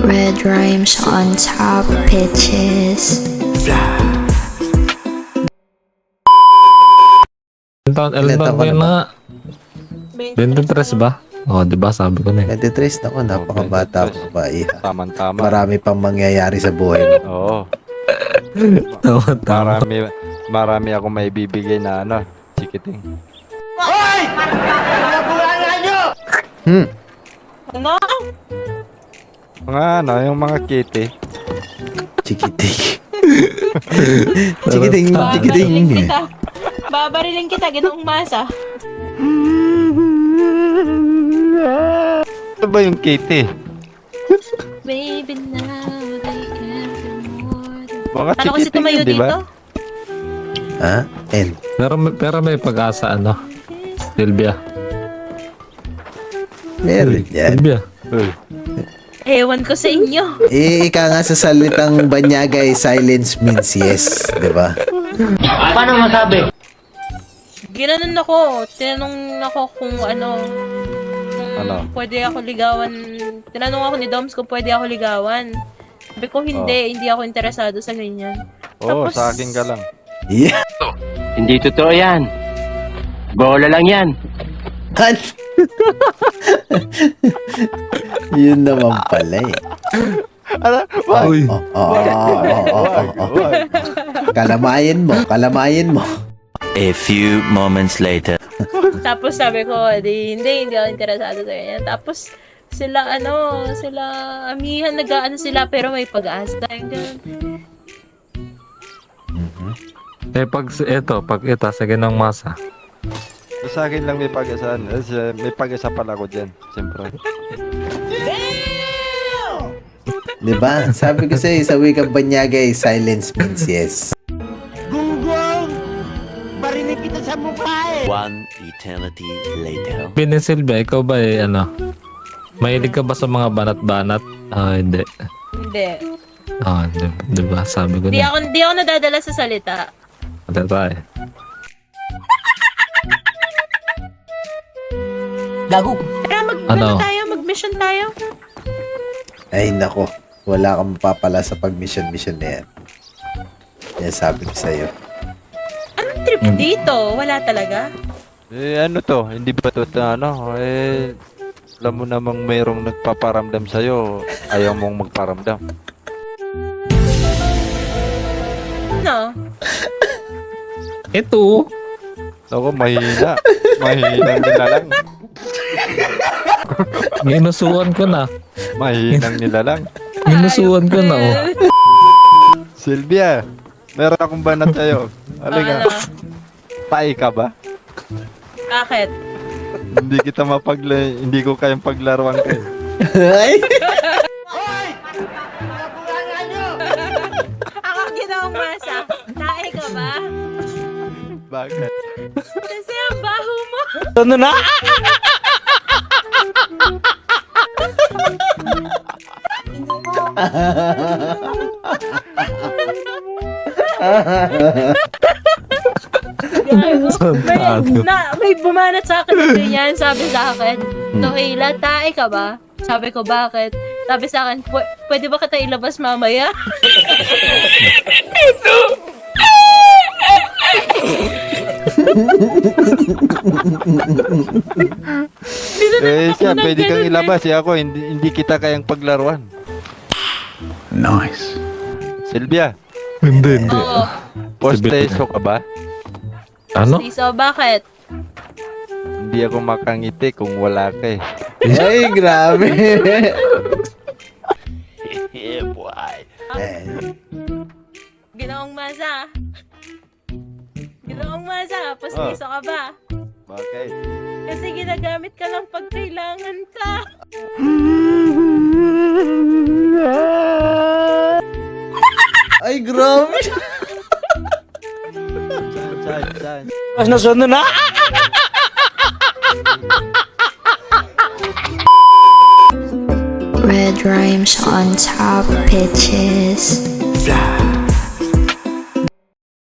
Red rhymes on top pitches. Ilan taon ko na? 23 ba? Oh, di ba sabi ko na eh. 23 na ako, napakabata ko pa. Tama-tama. Marami pang mangyayari sa buhay mo. Oo. Tama. Marami akong may bibigay na chikiting. Ano? Yung mga kitty. Chikiting. Chikiting, Babariling chikiting. kita. Babariling kita, Ginoong Masa. Ano ba yung kitty? Baby, now they can't do more. Mga Ano kasi chikiting tumayo yun, di dito? ba? Ha? N. Pero may pag-asa Silvia. Meron yan. Silvia. Ewan ko sa inyo. Ika nga sa salitang banyagay, silence means yes. Diba? Ginanon ako. Tinanong ako kung Ano? pwede ako ligawan. Tinanong ako ni Doms kung pwede ako ligawan. Sabi ko hindi ako interesado sa ganyan. Oo, Tapos- sa akin ka lang. Yeah. Hindi totoo yan. Bola lang yan. Yun naman pala eh. Uy. Kalamayin mo. A few moments later. Tapos sabi ko, hindi ako interesado sa ganyan. Tapos sila amihan sila pero may pag-asa. Ganun. Pag ito, sige ng masa. Sa akin lang may pag-asa. May pag-asa pala ko dyan. Siyempre. Diba? Sabi ko sa'yo, sa wikang banyagay, silence means yes. One eternity later. Pinin Silvia, ikaw ba mahilig ka ba sa mga banat-banat? Hindi. Hindi. Di ba? Sabi ko Hindi na. ako nadadala sa salita. Ito tayo. Kaya Ano? mag-mission tayo. Ay, nako. Wala kang mapapala sa pag-mission na yan. Yan sabi ko sa'yo. Anong trip dito? Wala talaga. Ano to? Hindi ba to alam mo namang mayroong nagpaparamdam sa'yo. Ayaw mong magparamdam. Ano? Ito. Ako, mahina. Mahinang nilalang. Ginusuan ko na. Mahinang nilalang. Ginusuan ko na, oh. Silvia, meron akong banat sa'yo. Halika. Ano? Tae ka ba? Bakit? Hindi ko kayang paglaruan kayo. Ay! Ako Ginoong Masa. Tae ka ba? Bakit? Kasi ang baho mo. May bumanat sa akin na ganyan. Sabi sa akin, Nohila, tae ka ba? Sabi ko, bakit? Sabi sa akin, pwede ba kita ilabas mamaya? Siya, pwede kang ilabas. Ako, hindi kita kayang paglaruan. Nice. Silvia, Hindi. Oo. posteso ka ba? Ano? So, bakit? Hindi ako makangiti kung wala ka eh. Ay, grabe. Yeah, boy. Ginoong Masa. Ginoong Masa, postiso ka ba? Bakit? Kasi ginagamit ka lang pag kailangan ka. Ay, grabe. Saan? Red rhymes on top pitches.